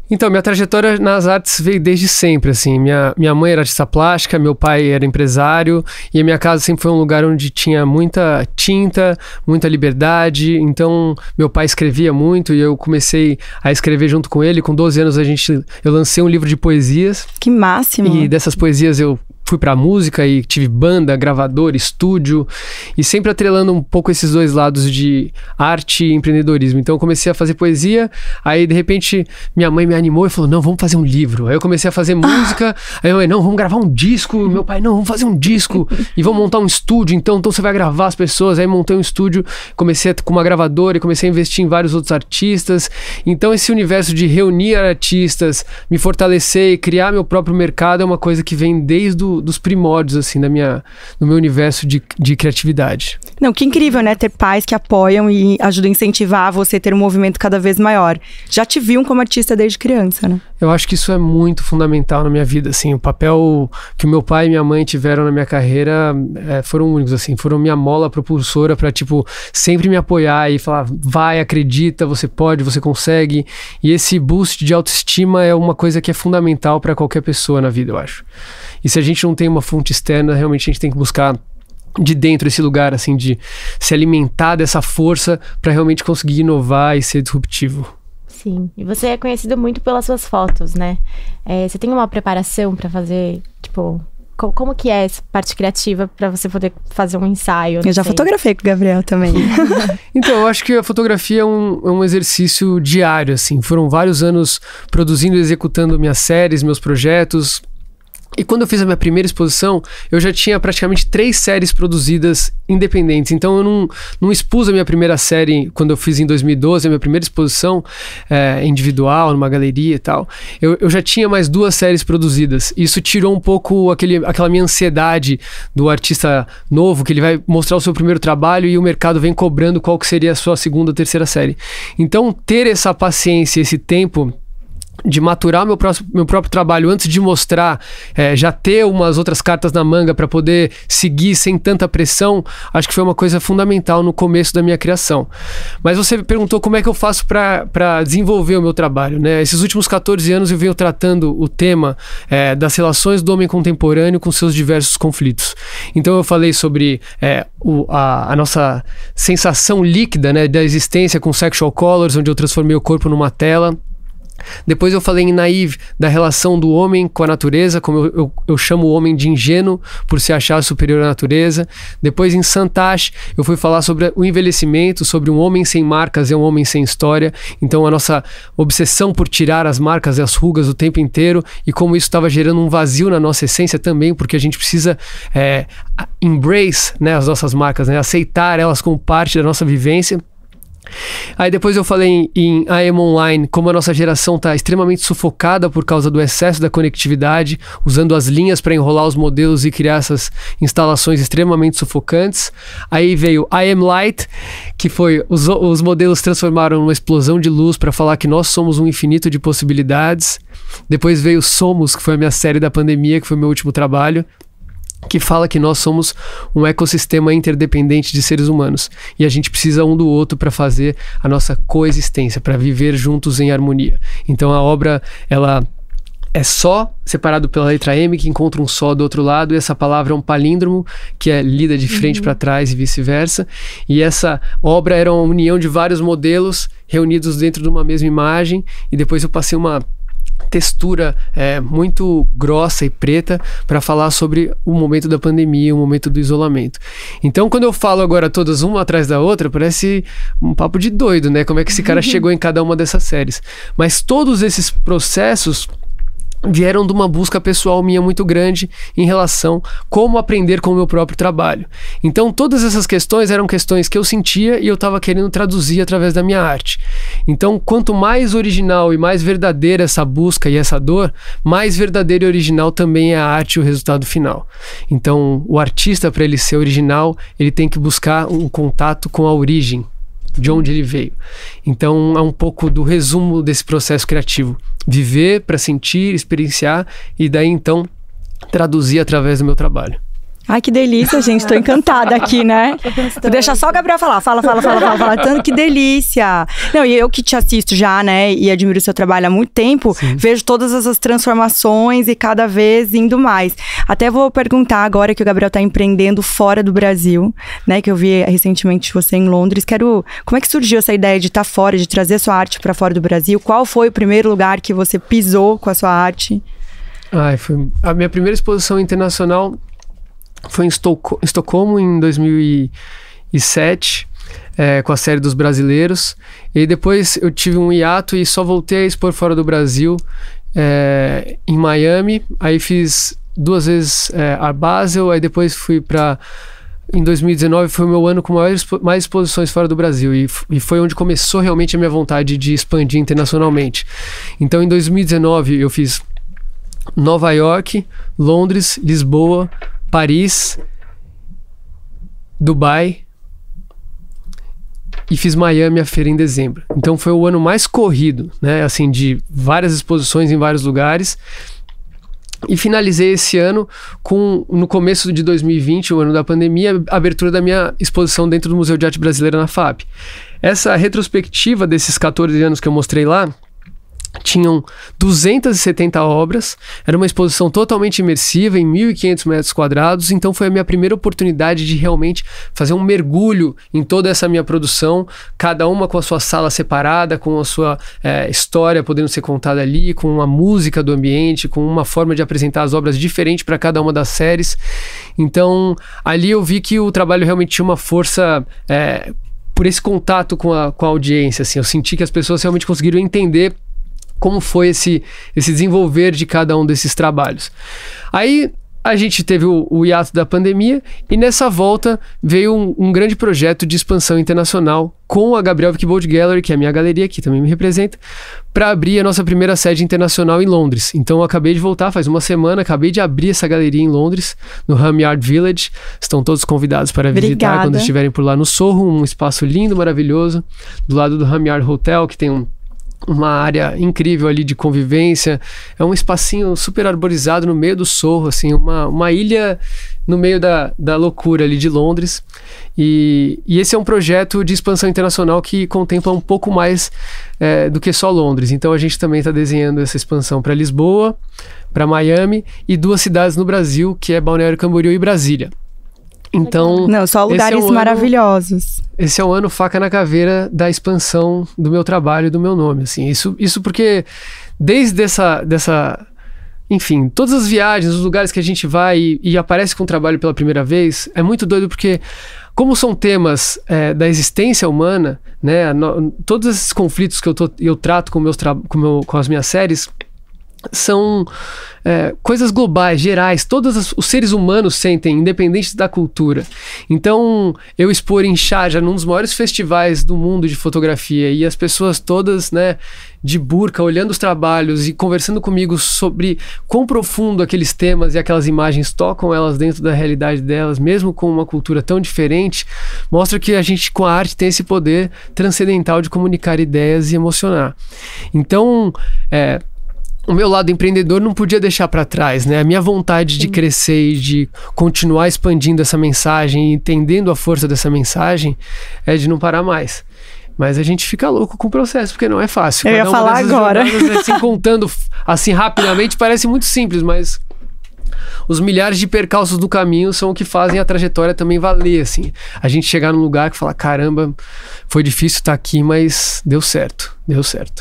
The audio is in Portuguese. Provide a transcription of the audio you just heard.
Então, minha trajetória nas artes veio desde sempre, assim. Minha mãe era artista plástica, meu pai era empresário, e a minha casa sempre foi um lugar onde tinha muita tinta, muita liberdade. Então, meu pai escrevia muito e eu comecei a escrever junto com ele. Com 12 anos, eu lancei um livro de poesias. Que máximo! E dessas poesias eu fui pra música e tive banda, gravador, estúdio, e sempre atrelando um pouco esses dois lados de arte e empreendedorismo. Então eu comecei a fazer poesia, aí de repente minha mãe me animou e falou, não, vamos fazer um livro. Aí eu comecei a fazer música, aí eu falei, não, vamos gravar um disco. Meu pai, não, vamos fazer um disco e vamos montar um estúdio, então você vai gravar as pessoas. Aí montei um estúdio, comecei com uma gravadora e comecei a investir em vários outros artistas. Então esse universo de reunir artistas, me fortalecer e criar meu próprio mercado é uma coisa que vem desde dos primórdios, assim, no meu universo de criatividade. Não, que incrível, né? Ter pais que apoiam e ajudam a incentivar você a ter um movimento cada vez maior. Já te viam como artista desde criança, né? Eu acho que isso é muito fundamental na minha vida, assim. O papel que o meu pai e minha mãe tiveram na minha carreira foram únicos, assim. Foram minha mola propulsora pra, tipo, sempre me apoiar e falar, vai, acredita, você pode, você consegue. E esse boost de autoestima é uma coisa que é fundamental pra qualquer pessoa na vida, eu acho. E se a gente não tem uma fonte externa, realmente a gente tem que buscar de dentro esse lugar, assim, de se alimentar dessa força para realmente conseguir inovar e ser disruptivo. Sim, e você é conhecido muito pelas suas fotos, né? Você tem uma preparação para fazer, tipo... Como que é essa parte criativa para você poder fazer um ensaio? Eu já fotografei com o Gabriel também. Então, eu acho que a fotografia é um exercício diário, assim. Foram vários anos produzindo e executando minhas séries, meus projetos. E quando eu fiz a minha primeira exposição, eu já tinha praticamente 3 séries produzidas independentes. Então eu não expus a minha primeira série quando eu fiz em 2012, a minha primeira exposição individual, numa galeria e tal. Eu já tinha mais 2 séries produzidas. Isso tirou um pouco aquela minha ansiedade do artista novo, que ele vai mostrar o seu primeiro trabalho e o mercado vem cobrando qual que seria a sua segunda ou terceira série. Então ter essa paciência, esse tempo de maturar meu próprio trabalho antes de mostrar, já ter umas outras cartas na manga para poder seguir sem tanta pressão, acho que foi uma coisa fundamental no começo da minha criação. Mas você perguntou como é que eu faço para desenvolver o meu trabalho, né? Esses últimos 14 anos eu venho tratando o tema das relações do homem contemporâneo com seus diversos conflitos. Então eu falei sobre a nossa sensação líquida, né, da existência com Sexual Colors, onde eu transformei o corpo numa tela. Depois eu falei em Naive da relação do homem com a natureza, como eu chamo o homem de ingênuo por se achar superior à natureza. Depois em Santash eu fui falar sobre o envelhecimento, sobre um homem sem marcas e um homem sem história. Então a nossa obsessão por tirar as marcas e as rugas o tempo inteiro e como isso estava gerando um vazio na nossa essência também, porque a gente precisa embrace, né, as nossas marcas, né, aceitar elas como parte da nossa vivência. Aí depois eu falei em I Am Online, como a nossa geração está extremamente sufocada por causa do excesso da conectividade, usando as linhas para enrolar os modelos e criar essas instalações extremamente sufocantes. Aí veio I Am Light, que foi os modelos transformaram numa explosão de luz para falar que nós somos um infinito de possibilidades. Depois veio Somos, que foi a minha série da pandemia, que foi meu último trabalho, que fala que nós somos um ecossistema interdependente de seres humanos e a gente precisa um do outro para fazer a nossa coexistência, para viver juntos em harmonia. Então a obra, ela é só separado pela letra M, que encontra um só do outro lado, e essa palavra é um palíndromo, que é lida de frente para trás e vice-versa. E essa obra era uma união de vários modelos reunidos dentro de uma mesma imagem, e depois eu passei uma textura muito grossa e preta para falar sobre o momento da pandemia, o momento do isolamento. Então quando eu falo agora todas uma atrás da outra, parece um papo de doido, né? Como é que esse cara chegou em cada uma dessas séries. Mas todos esses processos vieram de uma busca pessoal minha muito grande em relação a como aprender com o meu próprio trabalho. Então todas essas questões eram questões que eu sentia e eu estava querendo traduzir através da minha arte. Então quanto mais original e mais verdadeira essa busca e essa dor, mais verdadeiro e original também é a arte e o resultado final. Então o artista, para ele ser original, ele tem que buscar um contato com a origem, de onde ele veio. Então é um pouco do resumo desse processo criativo. Viver para sentir, experienciar e daí então traduzir através do meu trabalho. Ai, que delícia, gente. Tô encantada aqui, né? Vou deixar só o Gabriel falar. Fala. Tanto que delícia. Não, e eu que te assisto já, né? E admiro o seu trabalho há muito tempo. Sim. Vejo todas essas transformações e cada vez indo mais. Até vou perguntar agora que o Gabriel tá empreendendo fora do Brasil, né? Que eu vi recentemente você em Londres. Como é que surgiu essa ideia de estar fora, de trazer sua arte para fora do Brasil? Qual foi o primeiro lugar que você pisou com a sua arte? Foi a minha primeira exposição internacional. Foi em Estocolmo em 2007, com a série dos brasileiros. E depois eu tive um hiato e só voltei a expor fora do Brasil, em Miami. Aí fiz 2 vezes a Basel, aí depois fui para... Em 2019 foi o meu ano com mais exposições fora do Brasil e foi onde começou realmente a minha vontade de expandir internacionalmente. Então em 2019 eu fiz Nova York, Londres, Lisboa, Paris, Dubai e fiz Miami a feira em dezembro. Então foi o ano mais corrido, né? Assim, de várias exposições em vários lugares. E finalizei esse ano no começo de 2020, o ano da pandemia, a abertura da minha exposição dentro do Museu de Arte Brasileira na FAP. Essa retrospectiva desses 14 anos que eu mostrei lá, tinham 270 obras, era uma exposição totalmente imersiva em 1.500 metros quadrados, então foi a minha primeira oportunidade de realmente fazer um mergulho em toda essa minha produção, cada uma com a sua sala separada, com a sua história podendo ser contada ali, com uma música do ambiente, com uma forma de apresentar as obras diferente para cada uma das séries. Então ali eu vi que o trabalho realmente tinha uma força por esse contato com a audiência, assim, eu senti que as pessoas realmente conseguiram entender como foi esse desenvolver de cada um desses trabalhos. Aí a gente teve o hiato da pandemia e nessa volta veio um grande projeto de expansão internacional com a Gabriel Wickbold Gallery, que é a minha galeria, que também me representa, para abrir a nossa primeira sede internacional em Londres. Então eu acabei de voltar, faz uma semana, acabei de abrir essa galeria em Londres, no Ham Yard Village. Estão todos convidados para visitar quando estiverem por lá no Soho, um espaço lindo, maravilhoso, do lado do Ham Yard Hotel, que tem uma área incrível ali de convivência, é um espacinho super arborizado no meio do Soho, assim, uma ilha no meio da loucura ali de Londres, e esse é um projeto de expansão internacional que contempla um pouco mais do que só Londres. Então a gente também está desenhando essa expansão para Lisboa, para Miami e 2 cidades no Brasil, que é Balneário Camboriú e Brasília. Então, não, só lugares maravilhosos. Esse é o ano faca na caveira da expansão do meu trabalho e do meu nome, assim. Isso porque desde enfim, todas as viagens, os lugares que a gente vai e aparece com o trabalho pela primeira vez, é muito doido porque como são temas da existência humana, né, todos esses conflitos que eu trato com as minhas séries são coisas globais, gerais, todos os seres humanos sentem, independente da cultura. Então, eu expor em Sharjah, num dos maiores festivais do mundo de fotografia, e as pessoas todas, né, de burca, olhando os trabalhos e conversando comigo sobre quão profundo aqueles temas e aquelas imagens tocam elas dentro da realidade delas, mesmo com uma cultura tão diferente, mostra que a gente, com a arte, tem esse poder transcendental de comunicar ideias e emocionar. Então, o meu lado empreendedor não podia deixar para trás, né? A minha vontade de crescer e de continuar expandindo essa mensagem e entendendo a força dessa mensagem é de não parar mais. Mas a gente fica louco com o processo, porque não é fácil. Eu ia falar agora. Assim, contando assim rapidamente, parece muito simples, mas os milhares de percalços do caminho são o que fazem a trajetória também valer, assim. A gente chegar num lugar que fala, caramba, foi difícil estar aqui, mas deu certo, deu certo.